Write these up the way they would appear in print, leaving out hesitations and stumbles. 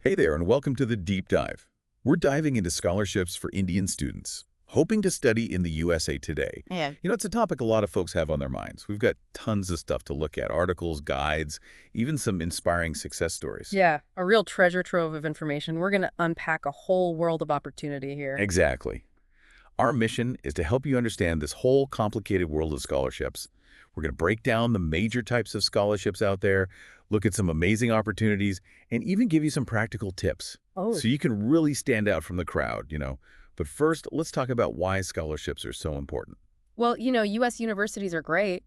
Hey there, and welcome to the Deep Dive. We're diving into scholarships for Indian students, hoping to study in the USA today. Yeah. It's a topic a lot of folks have on their minds. We've got tons of stuff to look at, articles, guides, even some inspiring success stories. Yeah, a real treasure trove of information. We're going to unpack a whole world of opportunity here. Exactly. Our mission is to help you understand this whole complicated world of scholarships. We're going to break down the major types of scholarships out there, look at some amazing opportunities, and even give you some practical tips Oh, so you can really stand out from the crowd. But first, let's talk about why scholarships are so important. well, U.S. universities are great,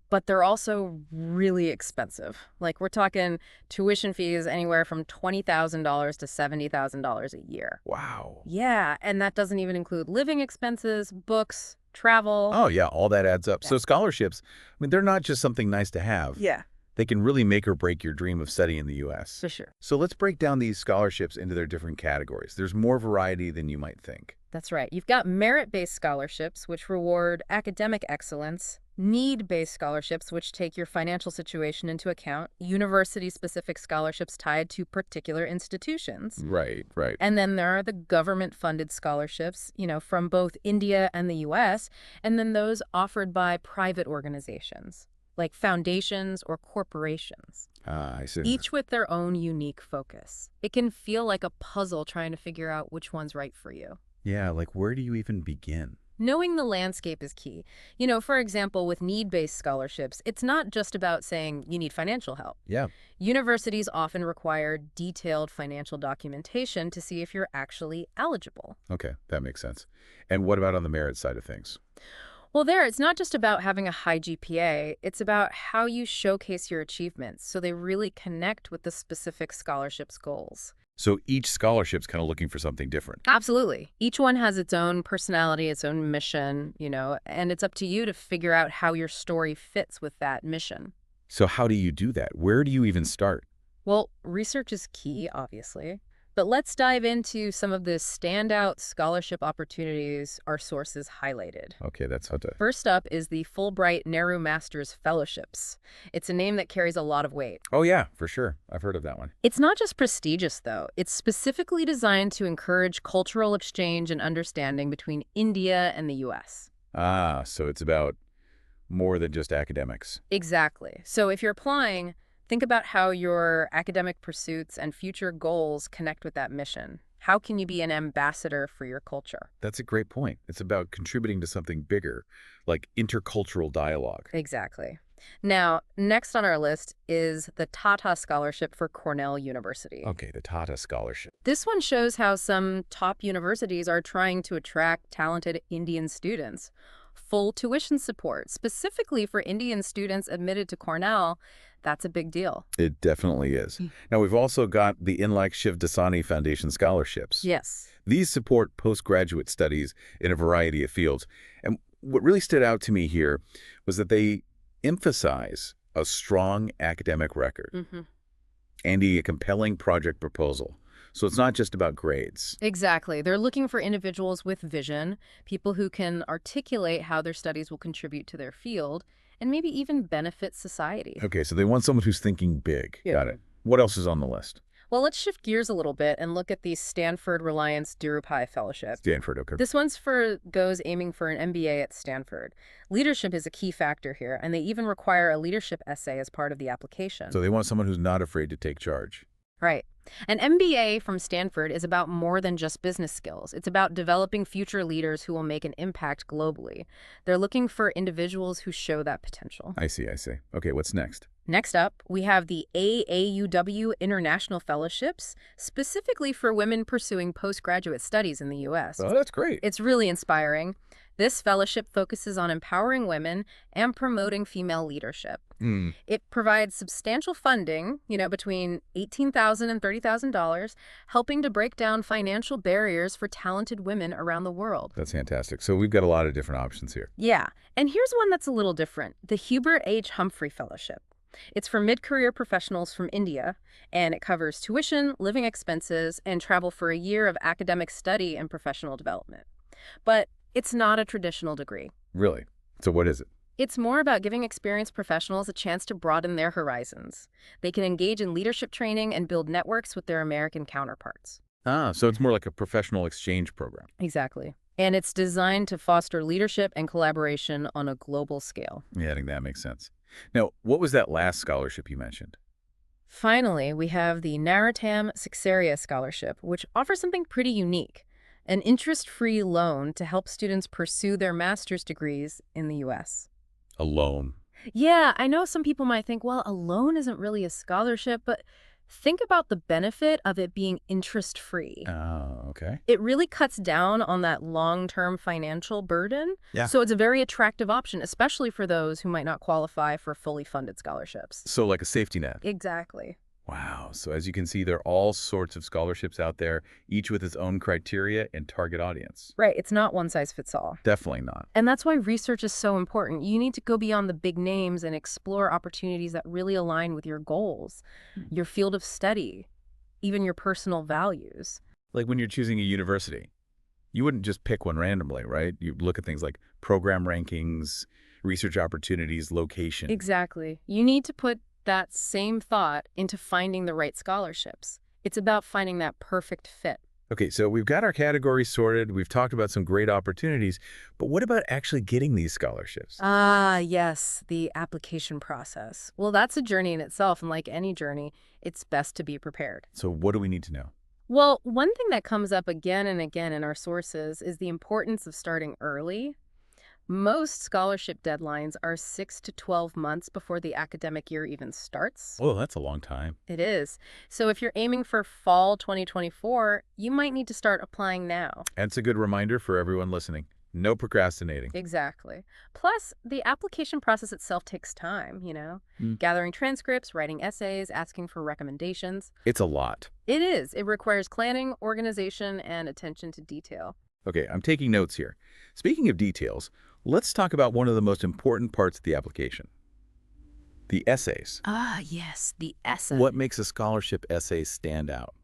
but they're also really expensive. Like, we're talking tuition fees anywhere from $20,000 to $70,000 a year. Wow. Yeah, and that doesn't even include living expenses, books, travel. Oh, yeah, all that adds up. Yeah. So scholarships, they're not just something nice to have. Yeah, They can really make or break your dream of studying in the U.S. for sure. So let's break down these scholarships into their different categories. There's more variety than you might think. That's right. You've got merit-based scholarships, which reward academic excellence, need-based scholarships, which take your financial situation into account, university-specific scholarships tied to particular institutions. Right, right. And then there are the government-funded scholarships, from both India and the U.S., and then those offered by private organizations, like foundations or corporations, Ah, I see. each with their own unique focus. It can feel like a puzzle trying to figure out which one's right for you. Yeah, like where do you even begin? Knowing the landscape is key. For example, with need-based scholarships, it's not just about saying you need financial help. Yeah. Universities often require detailed financial documentation to see if you're actually eligible. Okay, that makes sense. And what about on the merit side of things? Well, it's not just about having a high GPA, it's about how you showcase your achievements so they really connect with the specific scholarship's goals. So each scholarship's kind of looking for something different. Absolutely. Each one has its own personality, its own mission, and it's up to you to figure out how your story fits with that mission. So how do you do that? Where do you even start? Well, research is key, obviously. But let's dive into some of the standout scholarship opportunities our sources highlighted. Okay, that's how to... First up is the Fulbright Nehru Masters Fellowships. It's a name that carries a lot of weight. Oh, yeah, for sure. I've heard of that one. It's not just prestigious, though. It's specifically designed to encourage cultural exchange and understanding between India and the U.S. Ah, so it's about more than just academics. Exactly. So if you're applying, think about how your academic pursuits and future goals connect with that mission. How can you be an ambassador for your culture? That's a great point. It's about contributing to something bigger, like intercultural dialogue. Exactly. Now, next on our list is the Tata Scholarship for Cornell University. Okay, the Tata Scholarship. This one shows how some top universities are trying to attract talented Indian students. Full tuition support, specifically for Indian students admitted to Cornell, that's a big deal. It definitely is. Now, we've also got the Inlak Shiv Dasani Foundation scholarships. Yes. These support postgraduate studies in a variety of fields. And what really stood out to me here was that they emphasize a strong academic record and a compelling project proposal. So it's not just about grades. Exactly. They're looking for individuals with vision, people who can articulate how their studies will contribute to their field, and maybe even benefit society. Okay, so they want someone who's thinking big. Yeah. Got it. What else is on the list? Well, let's shift gears a little bit and look at the Stanford Reliance Dhirubhai Fellowship. Stanford, okay. This one's for those aiming for an MBA at Stanford. Leadership is a key factor here, and they even require a leadership essay as part of the application. So they want someone who's not afraid to take charge. Right. An MBA from Stanford is about more than just business skills. It's about developing future leaders who will make an impact globally. They're looking for individuals who show that potential. I see. Okay, what's next? Next up, we have the AAUW International Fellowships, specifically for women pursuing postgraduate studies in the U.S. Oh, that's great. It's really inspiring. This fellowship focuses on empowering women and promoting female leadership. It provides substantial funding, between $18,000 and $30,000, helping to break down financial barriers for talented women around the world. That's fantastic. So we've got a lot of different options here. Yeah, and here's one that's a little different, the Hubert H. Humphrey Fellowship. It's for mid-career professionals from India, and it covers tuition, living expenses, and travel for a year of academic study and professional development. But it's not a traditional degree. Really? So what is it? It's more about giving experienced professionals a chance to broaden their horizons. They can engage in leadership training and build networks with their American counterparts. Ah, so it's more like a professional exchange program. Exactly. And it's designed to foster leadership and collaboration on a global scale. Yeah, I think that makes sense. Now, what was that last scholarship you mentioned? Finally, we have the Narrotam Suxaria Scholarship, which offers something pretty unique, an interest-free loan to help students pursue their master's degrees in the U.S. A loan. Yeah, I know some people might think, well, a loan isn't really a scholarship, but think about the benefit of it being interest-free. Oh, okay. It really cuts down on that long-term financial burden, Yeah. so it's a very attractive option, especially for those who might not qualify for fully funded scholarships. So like a safety net. Exactly. Wow. So as you can see, there are all sorts of scholarships out there, each with its own criteria and target audience. Right, it's not one size fits all. Definitely not. And that's why research is so important. You need to go beyond the big names and explore opportunities that really align with your goals, your field of study, even your personal values. Like when you're choosing a university, you wouldn't just pick one randomly, right? You look at things like program rankings, research opportunities, location. Exactly. You need to put that same thought into finding the right scholarships. It's about finding that perfect fit. Okay, so we've got our categories sorted. We've talked about some great opportunities, but what about actually getting these scholarships? Ah, yes, the application process. Well, that's a journey in itself, and like any journey, it's best to be prepared. So what do we need to know? Well, one thing that comes up again and again in our sources is the importance of starting early. Most scholarship deadlines are 6 to 12 months before the academic year even starts. Oh, that's a long time. It is. So if you're aiming for fall 2024, you might need to start applying now. And it's a good reminder for everyone listening. No procrastinating. Exactly. Plus, the application process itself takes time, gathering transcripts, writing essays, asking for recommendations. It's a lot. It is. It requires planning, organization, and attention to detail. Okay, I'm taking notes here. Speaking of details, let's talk about one of the most important parts of the application. The essays. Ah, yes, the essay. What makes a scholarship essay stand out?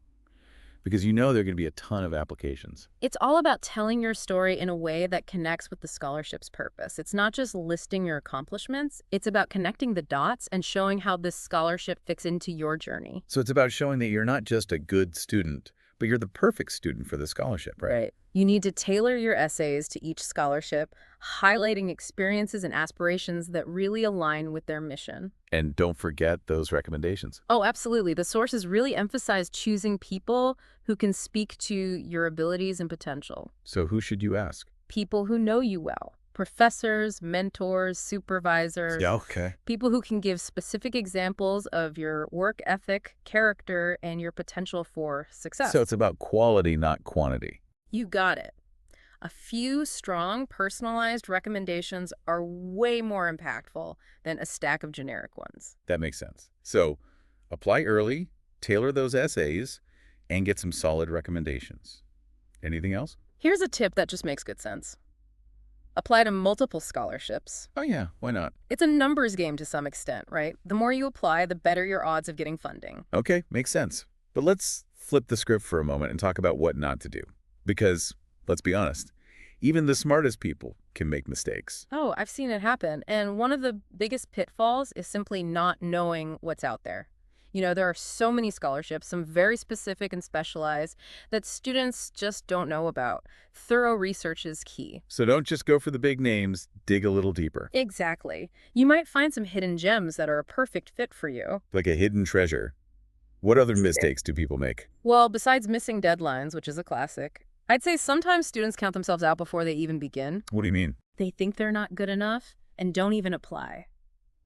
Because you know there are going to be a ton of applications. It's all about telling your story in a way that connects with the scholarship's purpose. It's not just listing your accomplishments. It's about connecting the dots and showing how this scholarship fits into your journey. So it's about showing that you're not just a good student, but you're the perfect student for the scholarship, right? Right. You need to tailor your essays to each scholarship, highlighting experiences and aspirations that really align with their mission. And don't forget those recommendations. Oh, absolutely. The sources really emphasize choosing people who can speak to your abilities and potential. So who should you ask? People who know you well. Professors, mentors, supervisors. Yeah, okay. People who can give specific examples of your work ethic, character, and your potential for success. So it's about quality, not quantity. You got it. A few strong, personalized recommendations are way more impactful than a stack of generic ones. That makes sense. So apply early, tailor those essays, and get some solid recommendations. Anything else? Here's a tip that just makes good sense. Apply to multiple scholarships. Oh yeah, why not? It's a numbers game to some extent, right? The more you apply, the better your odds of getting funding. Okay, makes sense. But let's flip the script for a moment and talk about what not to do. Because, let's be honest, even the smartest people can make mistakes. Oh, I've seen it happen. And one of the biggest pitfalls is simply not knowing what's out there. There are so many scholarships, some very specific and specialized, that students just don't know about. Thorough research is key. So don't just go for the big names, dig a little deeper. Exactly. You might find some hidden gems that are a perfect fit for you. Like a hidden treasure. What other mistakes do people make? Well, besides missing deadlines, which is a classic, I'd say sometimes students count themselves out before they even begin. What do you mean? They think they're not good enough and don't even apply.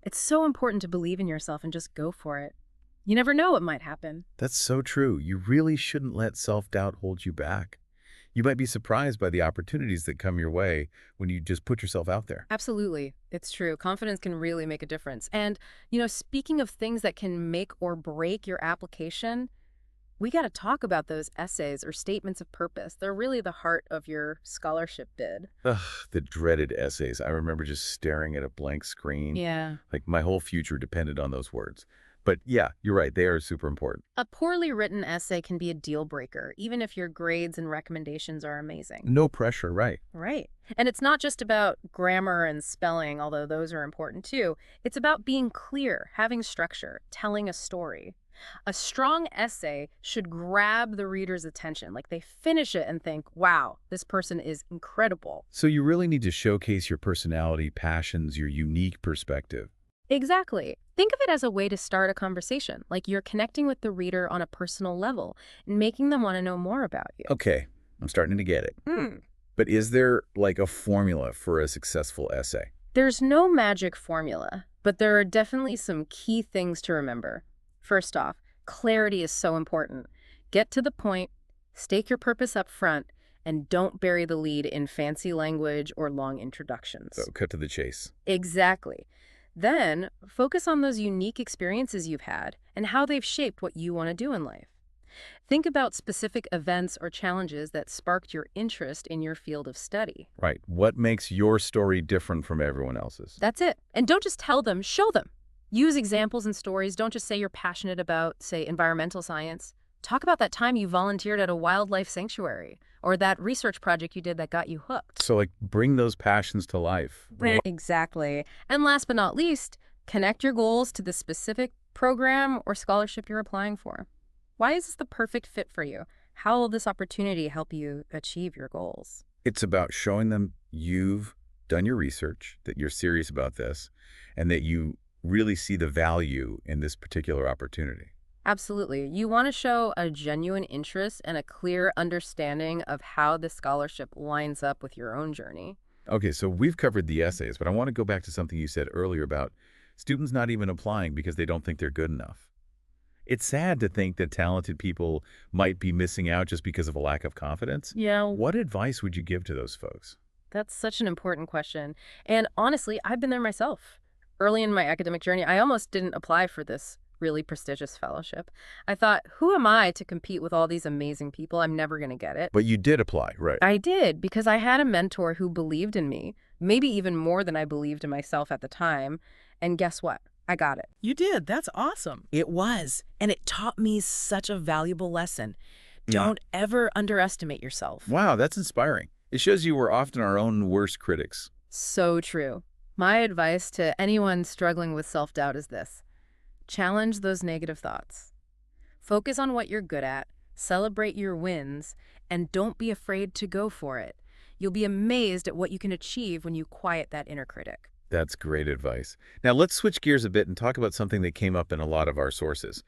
It's so important to believe in yourself and just go for it. You never know what might happen. That's so true. You really shouldn't let self-doubt hold you back. You might be surprised by the opportunities that come your way when you just put yourself out there. Absolutely. It's true. Confidence can really make a difference. And, speaking of things that can make or break your application, we got to talk about those essays or statements of purpose. They're really the heart of your scholarship bid. Ugh, the dreaded essays. I remember just staring at a blank screen. Yeah. Like my whole future depended on those words. But yeah, you're right. They are super important. A poorly written essay can be a deal breaker, even if your grades and recommendations are amazing. No pressure, right? Right. And it's not just about grammar and spelling, although those are important too. It's about being clear, having structure, telling a story. A strong essay should grab the reader's attention. Like they finish it and think, wow, this person is incredible. So you really need to showcase your personality, passions, your unique perspective. Exactly. Think of it as a way to start a conversation, like you're connecting with the reader on a personal level and making them want to know more about you. Okay, I'm starting to get it. Hmm. But is there like a formula for a successful essay? There's no magic formula, but there are definitely some key things to remember. First off, clarity is so important. Get to the point, stake your purpose up front, and don't bury the lead in fancy language or long introductions. So cut to the chase. Exactly. Then, focus on those unique experiences you've had and how they've shaped what you want to do in life. Think about specific events or challenges that sparked your interest in your field of study. Right. What makes your story different from everyone else's? That's it. And don't just tell them, show them. Use examples and stories. Don't just say you're passionate about, say, environmental science. Talk about that time you volunteered at a wildlife sanctuary or that research project you did that got you hooked. So, like, bring those passions to life. Exactly. And last but not least, connect your goals to the specific program or scholarship you're applying for. Why is this the perfect fit for you? How will this opportunity help you achieve your goals? It's about showing them you've done your research, that you're serious about this, and that you really see the value in this particular opportunity. Absolutely. You want to show a genuine interest and a clear understanding of how the scholarship lines up with your own journey. Okay, so we've covered the essays, but I want to go back to something you said earlier about students not even applying because they don't think they're good enough. It's sad to think that talented people might be missing out just because of a lack of confidence. Yeah, What advice would you give to those folks? that's such an important question. And honestly, I've been there myself. Early in my academic journey, I almost didn't apply for this really prestigious fellowship. I thought, who am I to compete with all these amazing people? I'm never going to get it. But you did apply, right? I did because I had a mentor who believed in me, maybe even more than I believed in myself at the time. And guess what? I got it. You did. That's awesome. It was. And it taught me such a valuable lesson. Don't ever underestimate yourself. Wow, that's inspiring. It shows you we're often our own worst critics. So true. My advice to anyone struggling with self-doubt is this. Challenge those negative thoughts. Focus on what you're good at, celebrate your wins, and don't be afraid to go for it. You'll be amazed at what you can achieve when you quiet that inner critic. That's great advice. Now let's switch gears a bit and talk about something that came up in a lot of our sources.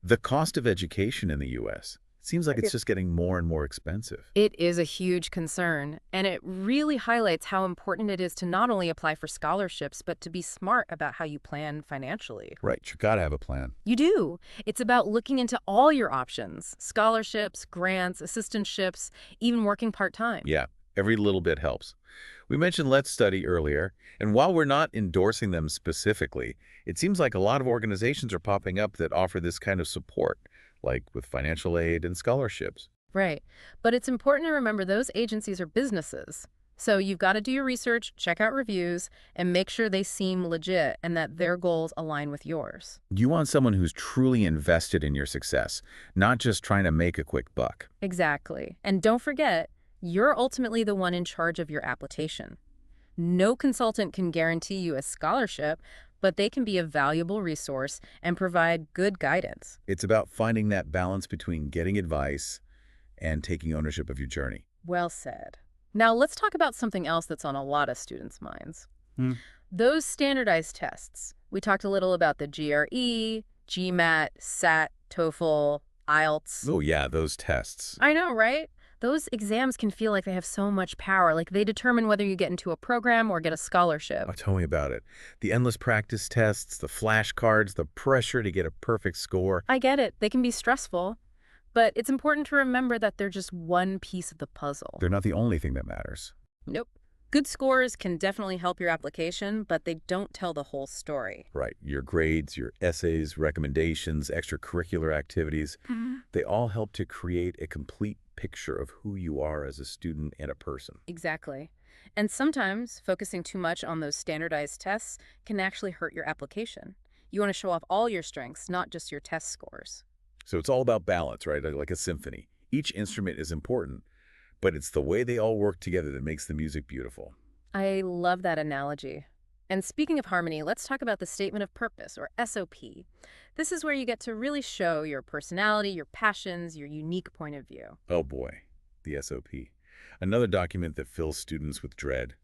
The cost of education in the U.S. It seems like it's just getting more and more expensive. It is a huge concern, and it really highlights how important it is to not only apply for scholarships, but to be smart about how you plan financially. Right, you gotta have a plan. You do. It's about looking into all your options, scholarships, grants, assistantships, even working part-time. Yeah, every little bit helps. We mentioned LetzStudy earlier, and while we're not endorsing them specifically, it seems like a lot of organizations are popping up that offer this kind of support, like with financial aid and scholarships. Right. But it's important to remember those agencies are businesses. So you've got to do your research, check out reviews, and make sure they seem legit and that their goals align with yours. You want someone who's truly invested in your success, not just trying to make a quick buck. Exactly. And don't forget, you're ultimately the one in charge of your application. No consultant can guarantee you a scholarship, but they can be a valuable resource and provide good guidance. It's about finding that balance between getting advice and taking ownership of your journey. Well said. Now let's talk about something else that's on a lot of students' minds. Those standardized tests. We talked a little about the GRE, GMAT, SAT, TOEFL, IELTS. Oh yeah, those tests. I know, right? Those exams can feel like they have so much power, like they determine whether you get into a program or get a scholarship. Oh, tell me about it. The endless practice tests, the flashcards, the pressure to get a perfect score. I get it. They can be stressful, but it's important to remember that they're just one piece of the puzzle. They're not the only thing that matters. Nope. Good scores can definitely help your application, but they don't tell the whole story. Right. Your grades, your essays, recommendations, extracurricular activities, they all help to create a complete picture of who you are as a student and a person. Exactly. And sometimes focusing too much on those standardized tests can actually hurt your application. You want to show off all your strengths, not just your test scores. So it's all about balance, right? Like a symphony. Each instrument is important, but it's the way they all work together that makes the music beautiful. I love that analogy. And speaking of harmony, let's talk about the statement of purpose, or SOP. This is where you get to really show your personality, your passions, your unique point of view. Oh boy, the SOP. Another document that fills students with dread.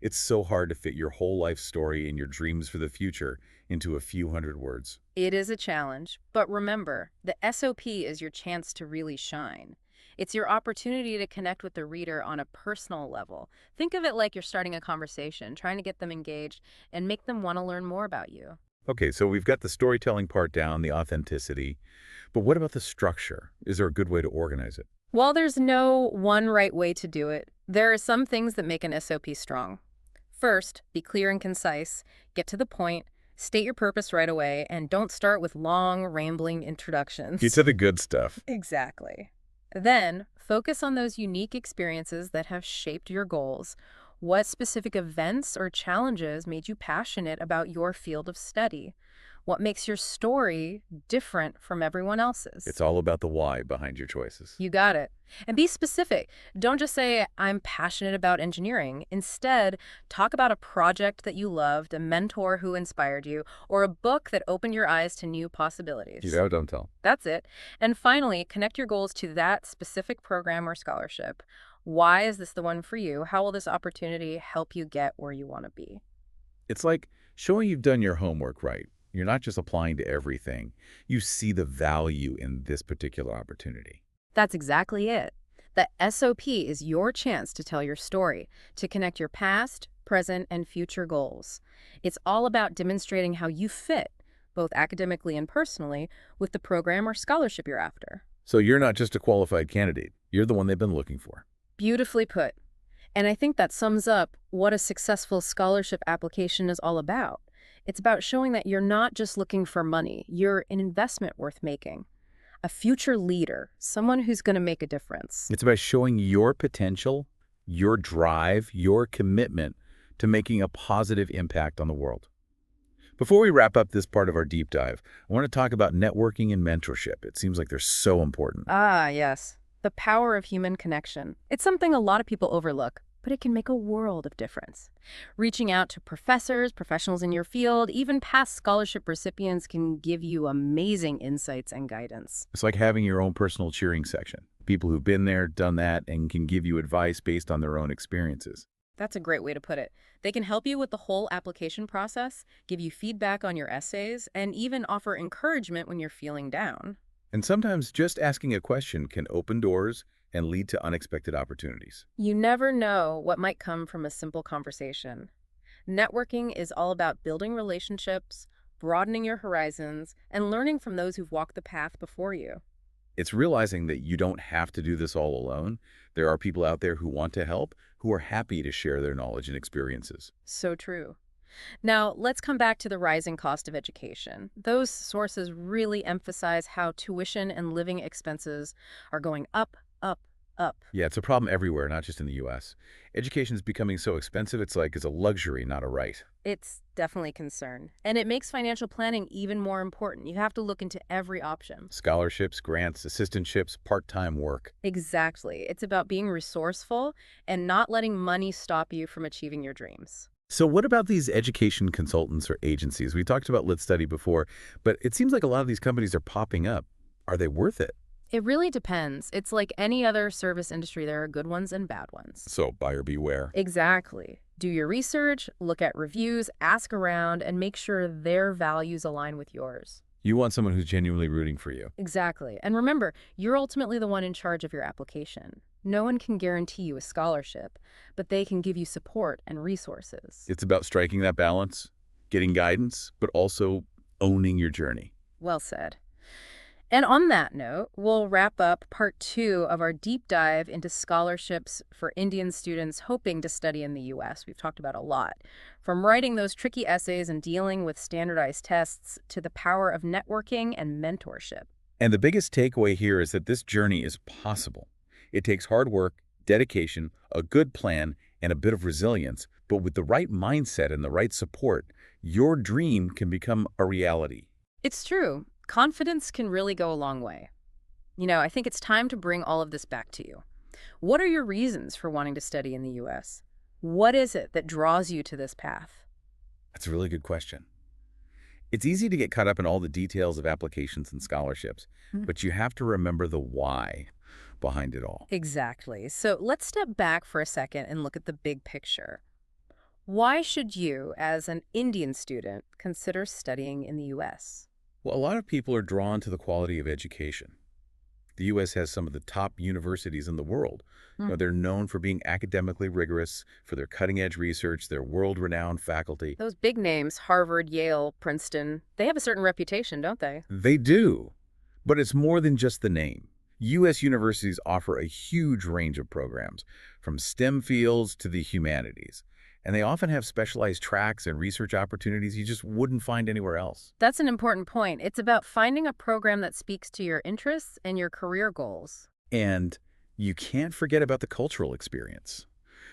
It's so hard to fit your whole life story and your dreams for the future into a few hundred words. It is a challenge, but remember, the SOP is your chance to really shine. It's your opportunity to connect with the reader on a personal level. Think of it like you're starting a conversation, trying to get them engaged and make them want to learn more about you. Okay, so we've got the storytelling part down, the authenticity, but what about the structure? Is there a good way to organize it? While there's no one right way to do it, there are some things that make an SOP strong. First, be clear and concise, get to the point, state your purpose right away, and don't start with long, rambling introductions. Get to the good stuff. Exactly. Then, focus on those unique experiences that have shaped your goals. What specific events or challenges made you passionate about your field of study? What makes your story different from everyone else's? It's all about the why behind your choices. You got it. And be specific. Don't just say, I'm passionate about engineering. Instead, talk about a project that you loved, a mentor who inspired you, or a book that opened your eyes to new possibilities. You know, don't tell. That's it. And finally, connect your goals to that specific program or scholarship. Why is this the one for you? How will this opportunity help you get where you want to be? It's like showing you've done your homework right. You're not just applying to everything. You see the value in this particular opportunity. That's exactly it. The SOP is your chance to tell your story, to connect your past, present, and future goals. It's all about demonstrating how you fit, both academically and personally, with the program or scholarship you're after. So you're not just a qualified candidate. You're the one they've been looking for. Beautifully put. And I think that sums up what a successful scholarship application is all about. It's about showing that you're not just looking for money, you're an investment worth making. A future leader, someone who's going to make a difference. It's about showing your potential, your drive, your commitment to making a positive impact on the world. Before we wrap up this part of our deep dive, I want to talk about networking and mentorship. It seems like they're so important. Ah, yes. The power of human connection. It's something a lot of people overlook, but it can make a world of difference. Reaching out to professors, professionals in your field, even past scholarship recipients can give you amazing insights and guidance. It's like having your own personal cheering section. People who've been there, done that, and can give you advice based on their own experiences. That's a great way to put it. They can help you with the whole application process, give you feedback on your essays, and even offer encouragement when you're feeling down. And sometimes just asking a question can open doors and lead to unexpected opportunities. You never know what might come from a simple conversation. Networking is all about building relationships, broadening your horizons, and learning from those who've walked the path before you. It's realizing that you don't have to do this all alone. There are people out there who want to help, who are happy to share their knowledge and experiences. So true. Now, let's come back to the rising cost of education. Those sources really emphasize how tuition and living expenses are going up, up, up. Yeah, it's a problem everywhere, not just in the U.S. Education is becoming so expensive, it's a luxury, not a right. It's definitely a concern. And it makes financial planning even more important. You have to look into every option. Scholarships, grants, assistantships, part-time work. Exactly. It's about being resourceful and not letting money stop you from achieving your dreams. So what about these education consultants or agencies? We talked about LetzStudy before, but it seems like a lot of these companies are popping up. Are they worth it? It really depends. It's like any other service industry. There are good ones and bad ones. So buyer beware. Exactly. Do your research, look at reviews, ask around, and make sure their values align with yours. You want someone who's genuinely rooting for you. Exactly. And remember, you're ultimately the one in charge of your application. No one can guarantee you a scholarship, but they can give you support and resources. It's about striking that balance, getting guidance, but also owning your journey. Well said. And on that note, we'll wrap up part 2 of our deep dive into scholarships for Indian students hoping to study in the U.S. We've talked about a lot. From writing those tricky essays and dealing with standardized tests to the power of networking and mentorship. And the biggest takeaway here is that this journey is possible. It takes hard work, dedication, a good plan, and a bit of resilience, but with the right mindset and the right support, your dream can become a reality. It's true. Confidence can really go a long way. I think it's time to bring all of this back to you. What are your reasons for wanting to study in the U.S.? What is it that draws you to this path? That's a really good question. It's easy to get caught up in all the details of applications and scholarships, but you have to remember the why behind it all. Exactly. So let's step back for a second and look at the big picture. Why should you, as an Indian student, consider studying in the U.S.? Well, a lot of people are drawn to the quality of education. The U.S. has some of the top universities in the world. They're known for being academically rigorous, for their cutting-edge research, their world-renowned faculty. Those big names, Harvard, Yale, Princeton, they have a certain reputation, don't they? They do, but it's more than just the name. U.S. universities offer a huge range of programs, from STEM fields to the humanities. And they often have specialized tracks and research opportunities you just wouldn't find anywhere else. That's an important point. It's about finding a program that speaks to your interests and your career goals. And you can't forget about the cultural experience.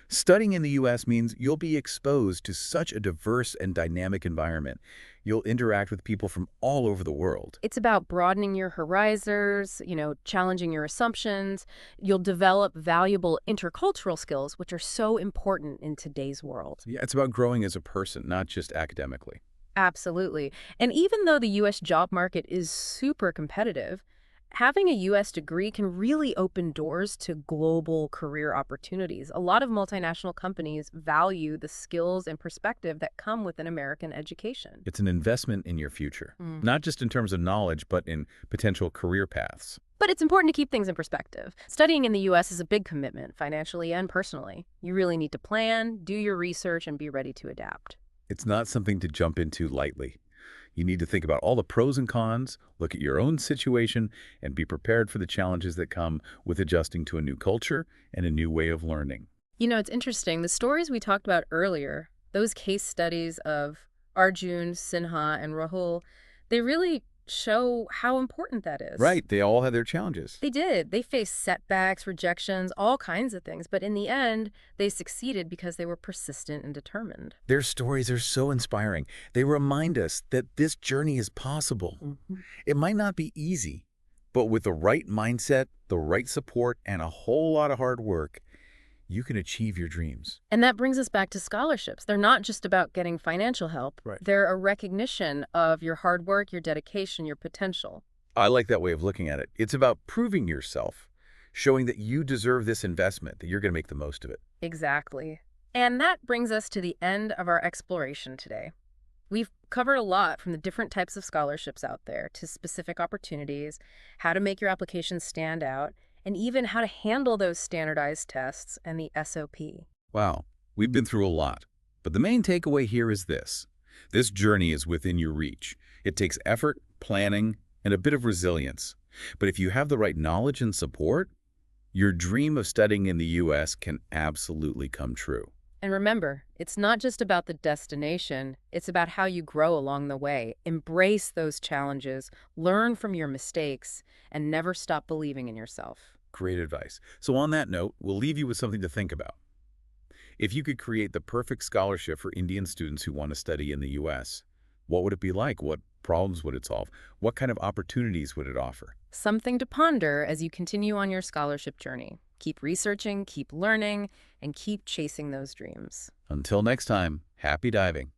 Studying in the U.S. means you'll be exposed to such a diverse and dynamic environment. You'll interact with people from all over the world. It's about broadening your horizons, challenging your assumptions. You'll develop valuable intercultural skills, which are so important in today's world. Yeah, it's about growing as a person, not just academically. Absolutely. And even though the U.S. job market is super competitive, having a U.S. degree can really open doors to global career opportunities. A lot of multinational companies value the skills and perspective that come with an American education. It's an investment in your future, not just in terms of knowledge, but in potential career paths. But it's important to keep things in perspective. Studying in the U.S. is a big commitment, financially and personally. You really need to plan, do your research, and be ready to adapt. It's not something to jump into lightly. You need to think about all the pros and cons, look at your own situation, and be prepared for the challenges that come with adjusting to a new culture and a new way of learning. It's interesting. The stories we talked about earlier, those case studies of Arjun, Sinha, and Rahul, they really show how important that is. Right. They all had their challenges. They did. They faced setbacks, rejections, all kinds of things. But in the end, they succeeded because they were persistent and determined. Their stories are so inspiring. They remind us that this journey is possible. It might not be easy, but with the right mindset, the right support, and a whole lot of hard work, you can achieve your dreams. And that brings us back to scholarships. They're not just about getting financial help. Right. They're a recognition of your hard work, your dedication, your potential. I like that way of looking at it. It's about proving yourself, showing that you deserve this investment, that you're going to make the most of it. Exactly. And that brings us to the end of our exploration today. We've covered a lot, from the different types of scholarships out there to specific opportunities, how to make your application stand out, and even how to handle those standardized tests and the SOP. Wow, we've been through a lot. But the main takeaway here is this. This journey is within your reach. It takes effort, planning, and a bit of resilience. But if you have the right knowledge and support, your dream of studying in the U.S. can absolutely come true. And remember, it's not just about the destination, it's about how you grow along the way. Embrace those challenges, learn from your mistakes, and never stop believing in yourself. Great advice. So on that note, we'll leave you with something to think about. If you could create the perfect scholarship for Indian students who want to study in the U.S., what would it be like? What problems would it solve? What kind of opportunities would it offer? Something to ponder as you continue on your scholarship journey. Keep researching, keep learning, and keep chasing those dreams. Until next time, happy diving.